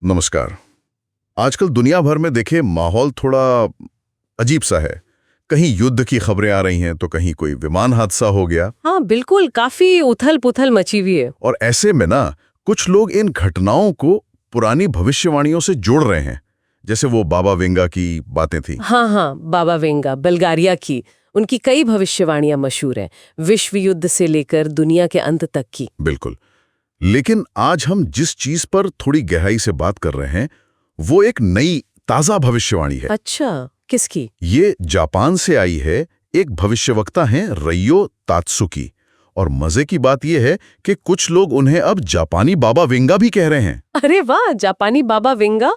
नमस्कार। आजकल दुनिया भर में देखे माहौल थोड़ा अजीब सा है। कहीं युद्ध की खबरें आ रही हैं तो कहीं कोई विमान हादसा हो गया। हाँ बिल्कुल, काफी उथल पुथल मची हुई है। और ऐसे में ना कुछ लोग इन घटनाओं को पुरानी भविष्यवाणियों से जोड़ रहे हैं, जैसे वो बाबा वेंगा की बातें थी। हाँ, बाबा वेंगा बल्गारिया की, उनकी कई भविष्यवाणियां मशहूर हैं, विश्व युद्ध से लेकर दुनिया के अंत तक की। बिल्कुल। लेकिन आज हम जिस चीज पर थोड़ी गहराई से बात कर रहे हैं वो एक नई ताजा भविष्यवाणी है। अच्छा, किसकी? ये जापान से आई है। एक भविष्यवक्ता हैं रयो तात्सुकी। और मजे की बात यह है कि कुछ लोग उन्हें अब जापानी बाबा वेंगा भी कह रहे हैं। अरे वाह, जापानी बाबा वेंगा।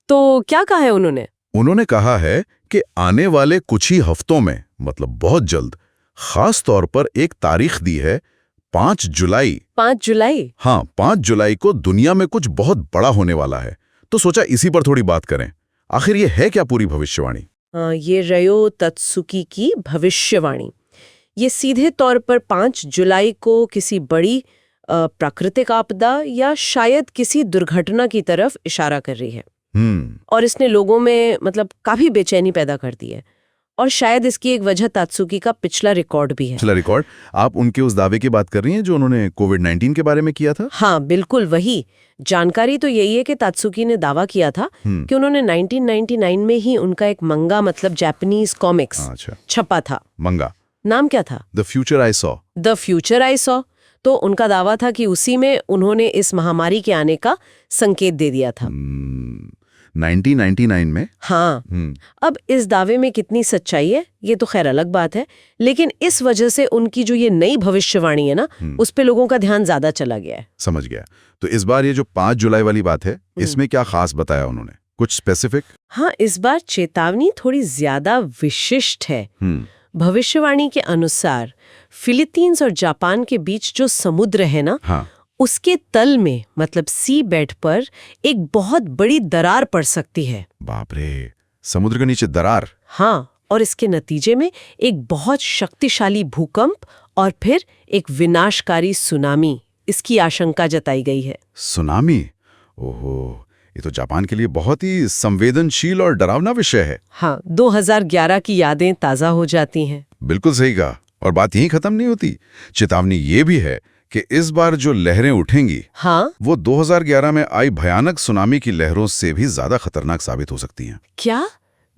तो क्या कहा है उन्होंने? उन्होंने कहा है कि आने वाले कुछ ही हफ्तों में, मतलब बहुत जल्द, खास तौर पर एक तारीख दी है, 5 जुलाई। 5 जुलाई? हाँ, 5 जुलाई को दुनिया में कुछ बहुत बड़ा होने वाला है। तो सोचा इसी पर थोड़ी बात करें। आखिर ये है क्या पूरी भविष्यवाणी? ये रयो तात्सुकी की भविष्यवाणी। ये सीधे तौर पर 5 जुलाई को किसी बड़ी प्राकृतिक आपदा या शायद किसी दुर्घटना की तरफ इशारा कर रही है। और इसने लोगों में काफी बेचैनी पैदा कर दी है। और शायद इसकी एक वजह तात्सुकी का पिछला रिकॉर्ड भी है। पिछला रिकॉर्ड? आप उनके उस दावे की बात कर रही हैं जो उन्होंने कोविड-19 के बारे में किया था? हाँ बिल्कुल वही। जानकारी तो यही है कि तात्सुकी ने दावा किया था कि उन्होंने 1999 में ही उनका एक मंगा जापानीज कॉमिक्स छपा था। मंगा नाम क्या था? The future I saw. The future I saw. तो उनका दावा था कि उसी में उन्होंने इस महामारी के आने का संकेत दे दिया था। 1999 में? हाँ। अब इस दावे में कितनी सच्चाई है ये तो खैर अलग बात है, लेकिन इस वजह से उनकी जो ये नई भविष्यवाणी है ना, उस पे लोगों का ध्यान ज्यादा चला गया है। समझ गया। तो इस बार ये जो 5 जुलाई वाली बात है, इसमें क्या खास बताया उन्होंने? कुछ स्पेसिफिक? हाँ, इस बार चेतावनी थोड़ी ज्यादा विशिष्ट है। भविष्यवाणी के अनुसार फिलीपींस और जापान के बीच जो समुद्र है ना, हाँ, उसके तल में सी बेड पर एक बहुत बड़ी दरार पड़ सकती है। बाप रे, समुद्र के नीचे दरार? हाँ, और इसके नतीजे में एक बहुत शक्तिशाली भूकंप और फिर एक विनाशकारी सुनामी, इसकी आशंका जताई गई है। सुनामी? ओहो, ये तो जापान के लिए बहुत ही संवेदनशील और डरावना विषय है। हाँ, 2011 की यादें ताजा हो जाती हैं। बिल्कुल सही कहा। और बात यहीं खत्म नहीं होती। चेतावनी ये भी है कि इस बार जो लहरें उठेंगी, हाँ, वो 2011 में आई भयानक सुनामी की लहरों से भी ज्यादा खतरनाक साबित हो सकती हैं। क्या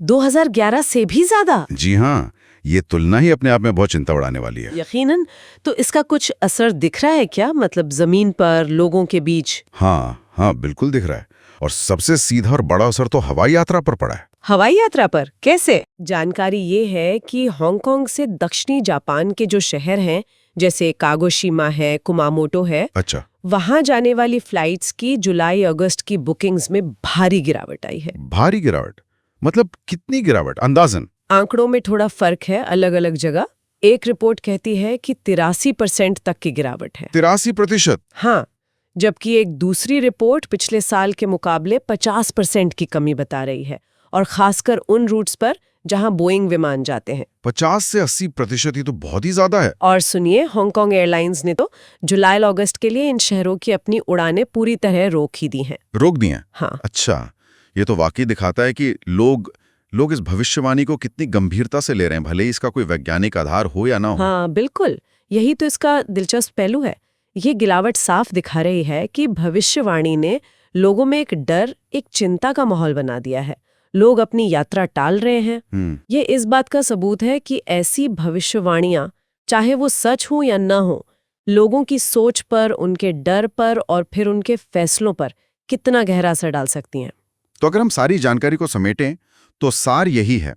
2011 से भी ज्यादा? जी हाँ, ये तुलना ही अपने आप में बहुत चिंता बढ़ाने वाली है। यकीनन। तो इसका कुछ असर दिख रहा है क्या, जमीन पर, लोगों के बीच? हाँ, बिल्कुल दिख रहा है। और सबसे सीधा और बड़ा असर तो हवाई यात्रा पर पड़ा है। हवाई यात्रा पर कैसे? जानकारी ये है कि हांगकांग से दक्षिणी जापान के जो शहर हैं, जैसे कागोशिमा है, कुमामोटो है, अच्छा, वहां जाने वाली फ्लाइट्स की जुलाई अगस्त की बुकिंग्स में भारी गिरावट आई है। भारी गिरावट? मतलब कितनी गिरावट अंदाजन? आंकड़ों में थोड़ा फर्क है अलग अलग जगह। एक रिपोर्ट कहती है कि 83% तक की गिरावट है। 83%? हाँ, जबकि एक दूसरी रिपोर्ट पिछले साल के मुकाबले 50% की कमी बता रही है, और खासकर उन रूट्स पर जहां बोइंग विमान जाते हैं। 50 से 80% ही तो बहुत ही ज्यादा है। और सुनिए, हांगकांग एयरलाइंस ने तो जुलाई अगस्त के लिए इन शहरों की अपनी उड़ानें पूरी तरह रोक ही दी हैं। रोक दी हैं? हाँ। अच्छा, ये तो वाकई दिखाता है कि लोग इस भविष्यवाणी को कितनी गंभीरता से ले रहे हैं, भले ही इसका कोई वैज्ञानिक आधार हो या ना हो। हाँ बिल्कुल, यही तो इसका दिलचस्प पहलू है। ये गिरावट साफ दिखा रही है कि भविष्यवाणी ने लोगों में एक डर, एक चिंता का माहौल बना दिया है। लोग अपनी यात्रा टाल रहे हैं। ये इस बात का सबूत है कि ऐसी भविष्यवाणियां, चाहे वो सच हो या न हो, लोगों की सोच पर, उनके डर पर और फिर उनके फैसलों पर कितना गहरा असर डाल सकती हैं। तो अगर हम सारी जानकारी को समेटें तो सार यही है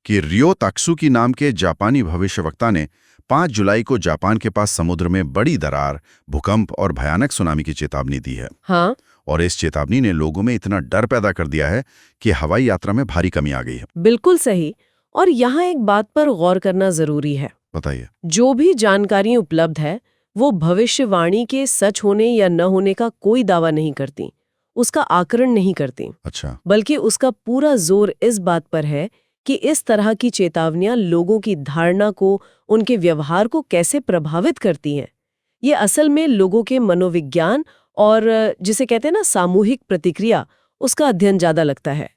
कि रियो तात्सुकी नाम के जापानी भविष्यवक्ता ने 5 जुलाई को जापान के पास समुद्र में बड़ी दरार, भूकंप और भयानक सुनामी की चेतावनी दी है। हाँ? और इस चेतावनी ने लोगों में इतना डर पैदा कर दिया है कि हवाई यात्रा में भारी कमी आ गई है। बिल्कुल सही। और यहाँ एक बात पर गौर करना जरूरी है। बताइए। जो भी जानकारी उपलब्ध है वो भविष्यवाणी के सच होने या न होने का कोई दावा नहीं करती, उसका आकलन नहीं करती। अच्छा। बल्कि उसका पूरा जोर इस बात पर है कि इस तरह की चेतावनियां लोगों की धारणा को, उनके व्यवहार को कैसे प्रभावित करती हैं। ये असल में लोगों के मनोविज्ञान और जिसे कहते हैं ना सामूहिक प्रतिक्रिया उसका अध्ययन ज्यादा लगता है।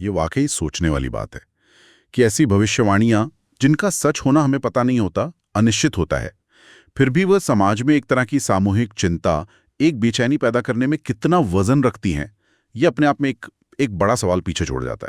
ये वाकई सोचने वाली बात है कि ऐसी भविष्यवाणियां जिनका सच होना हमें पता नहीं होता, अनिश्चित होता है, फिर भी वह समाज में एक तरह की सामूहिक चिंता, एक बेचैनी पैदा करने में कितना वजन रखती हैं, ये अपने आप में एक बड़ा सवाल पीछे छोड़ जाता है।